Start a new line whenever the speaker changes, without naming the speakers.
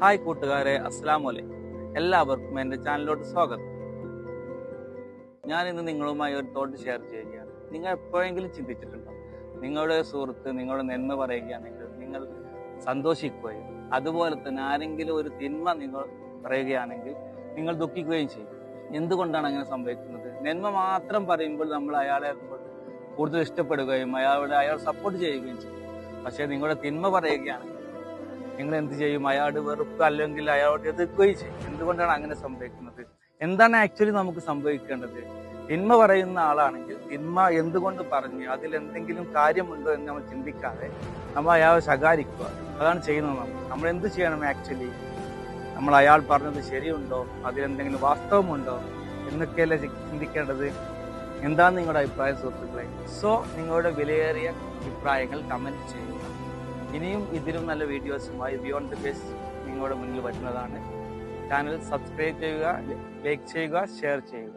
Hi കൂട്ടുകാരെ, അസ്സലാമു അലൈക്കും. എല്ലാവർക്കും എൻ്റെ ചാനലിലോട്ട് സ്വാഗതം. ഞാൻ ഇന്ന് നിങ്ങളുമായി ഒരു തോട്ട് ഷെയർ ചെയ്യുകയാണ്. നിങ്ങൾ എപ്പോഴെങ്കിലും ചിന്തിച്ചിട്ടുണ്ടോ, നിങ്ങളുടെ സുഹൃത്ത് നിങ്ങളുടെ നന്മ പറയുകയാണെങ്കിൽ നിങ്ങൾ സന്തോഷിക്കുകയും അതുപോലെ തന്നെ ആരെങ്കിലും ഒരു തിന്മ നിങ്ങൾ പറയുകയാണെങ്കിൽ നിങ്ങൾ ദുഃഖിക്കുകയും ചെയ്യും. എന്തുകൊണ്ടാണ് അങ്ങനെ സംഭവിക്കുന്നത്? നന്മ മാത്രം പറയുമ്പോൾ നമ്മൾ അയാളെ കൂടുതൽ ഇഷ്ടപ്പെടുകയും അയാൾ സപ്പോർട്ട് ചെയ്യുകയും ചെയ്യും. പക്ഷേ നിങ്ങളുടെ തിന്മ പറയുകയാണെങ്കിൽ നിങ്ങൾ എന്ത് ചെയ്യും? അയാളോട് വെറുപ്പ് അല്ലെങ്കിൽ അയാളോട് എതിർക്കുകയും ചെയ്യും. എന്തുകൊണ്ടാണ് അങ്ങനെ സംഭവിക്കുന്നത്? എന്താണ് ആക്ച്വലി നമുക്ക് സംഭവിക്കേണ്ടത്? തിന്മ പറയുന്ന ആളാണെങ്കിൽ തിന്മ എന്തുകൊണ്ട് പറഞ്ഞു, അതിൽ എന്തെങ്കിലും കാര്യമുണ്ടോ എന്ന് നമ്മൾ ചിന്തിക്കാതെ നമ്മൾ അയാളെ ശകാരിക്കുക. അതാണ് ചെയ്യുന്നത്. നമ്മൾ എന്ത് ചെയ്യണം? ആക്ച്വലി നമ്മൾ അയാൾ പറഞ്ഞത് ശരിയുണ്ടോ, അതിലെന്തെങ്കിലും വാസ്തവമുണ്ടോ എന്നൊക്കെയല്ലേ ചിന്തിക്കേണ്ടത്. എന്താണ് നിങ്ങളുടെ അഭിപ്രായം സുഹൃത്തുക്കളെ? സോ നിങ്ങളുടെ വിലയേറിയ അഭിപ്രായങ്ങൾ കമന്റ് ചെയ്യുക. ഇനിയും ഇതിലും നല്ല വീഡിയോസുമായി ബിയോണ്ട് ദി ബേസ് നിങ്ങളുടെ മുന്നിൽ വരുന്നതാണ്. ചാനൽ സബ്സ്ക്രൈബ് ചെയ്യുക, ലൈക്ക് ചെയ്യുക, ഷെയർ ചെയ്യുക.